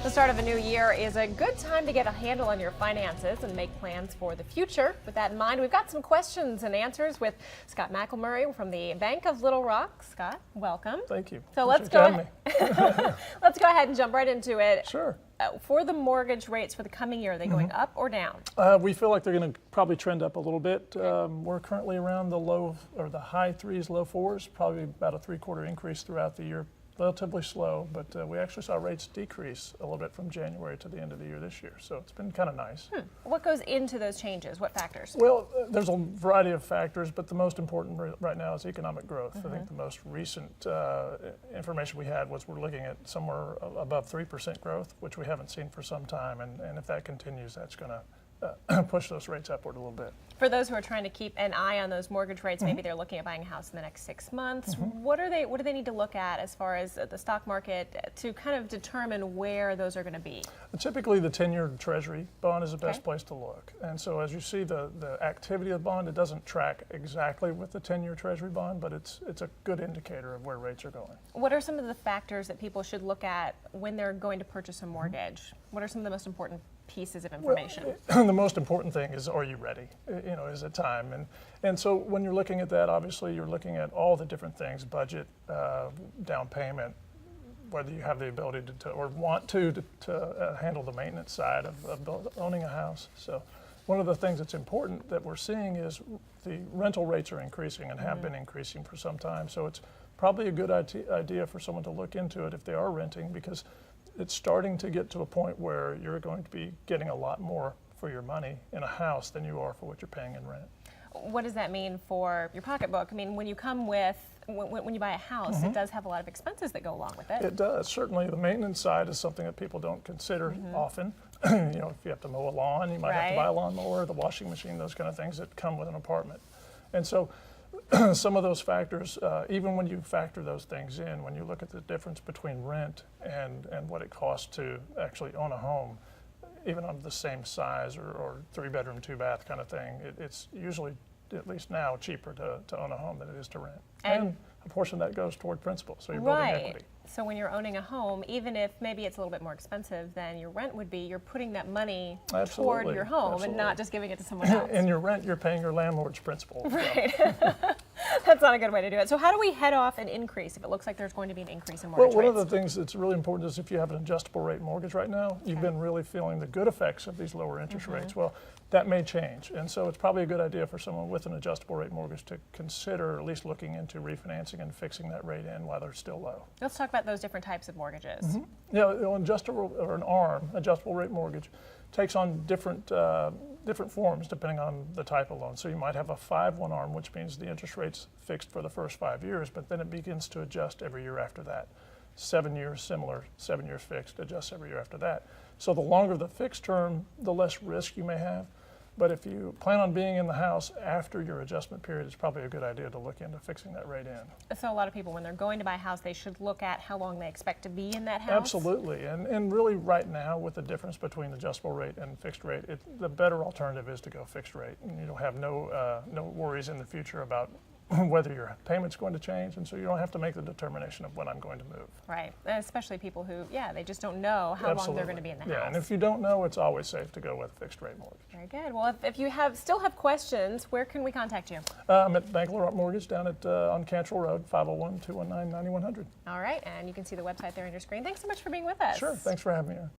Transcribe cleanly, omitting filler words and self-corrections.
The start of a new year is a good time to get a handle on your finances and make plans for the future. With that in mind, we've got some questions and answers with Scott McElmurry from the Bank of Little Rock. Scott, welcome. Thank you. So let's go ahead. Let's go ahead and jump right into it. Sure. For the mortgage rates for the coming year, are they going up or down? We feel like they're going to probably trend up a little bit. We're currently around the high threes, low fours, probably about a 3/4 increase throughout the year. Relatively slow, but we actually saw rates decrease a little bit from January to the end of the year this year. So it's been kind of nice. What goes into those changes? What factors? Well, there's a variety of factors, but the most important right now is economic growth. I think the most recent information we had was we're looking at somewhere above 3% growth, which we haven't seen for some time. And if that continues, that's going to push those rates upward a little bit. For those who are trying to keep an eye on those mortgage rates, maybe they're looking at buying a house in the next 6 months. What do they need to look at as far as the stock market to kind of determine where those are going to be? Typically, the 10-year Treasury bond is the best place to look. And so as you see the activity of the bond, it doesn't track exactly with the 10-year Treasury bond, but it's a good indicator of where rates are going. What are some of the factors that people should look at when they're going to purchase a mortgage? What are some of the most important pieces of information? Well, the most important thing is, are you ready? Is it time? And so when you're looking at that, obviously you're looking at all the different things: budget, down payment, whether you have the ability to or want to handle the maintenance side of owning a house. So one of the things that's important that we're seeing is the rental rates are increasing and have been increasing for some time. So it's probably a good idea for someone to look into it if they are renting, because it's starting to get to a point where you're going to be getting a lot more for your money in a house than you are for what you're paying in rent. What does that mean for your pocketbook? I mean, when you buy a house, it does have a lot of expenses that go along with it. It does. Certainly the maintenance side is something that people don't consider often. If you have to mow a lawn, you might have to buy a lawnmower, the washing machine, those kind of things that come with an apartment. And so some of those factors, even when you factor those things in, when you look at the difference between rent and what it costs to actually own a home, even on the same size or 3-bedroom, 2-bath kind of thing, it's usually, at least now, cheaper to own a home than it is to rent. And a portion of that goes toward principal, so you're building equity. So when you're owning a home, even if maybe it's a little bit more expensive than your rent would be, you're putting that money toward your home and not just giving it to someone else. And your rent, you're paying your landlord's principal. Right. That's not a good way to do it. So how do we head off an increase if it looks like there's going to be an increase in mortgage rates? Well, one of the things that's really important is if you have an adjustable rate mortgage right now, you've been really feeling the good effects of these lower interest rates. Well, that may change. And so it's probably a good idea for someone with an adjustable rate mortgage to consider at least looking into refinancing and fixing that rate in while they're still low. Let's talk about those different types of mortgages. Yeah, an adjustable or an ARM, adjustable rate mortgage, takes on different forms depending on the type of loan. So you might have a 5/1 ARM, which means the interest rate's fixed for the first 5 years, but then it begins to adjust every year after that. 7 years, similar, 7 years fixed, adjusts every year after that. So the longer the fixed term, the less risk you may have. But if you plan on being in the house after your adjustment period, it's probably a good idea to look into fixing that rate in. So a lot of people, when they're going to buy a house, they should look at how long they expect to be in that house? Absolutely. And really right now, with the difference between adjustable rate and fixed rate, the better alternative is to go fixed rate. And you'll have no worries in the future about whether your payment's going to change, and so you don't have to make the determination of when I'm going to move. Right, especially people who, they just don't know how long they're going to be in the house. Yeah, and if you don't know, it's always safe to go with a fixed rate mortgage. Very good. Well, if you still have questions, where can we contact you? I'm at Bank of Little Rock Mortgage down on Cantrell Road, 501-219-9100. All right, and you can see the website there on your screen. Thanks so much for being with us. Sure, thanks for having me, Erin.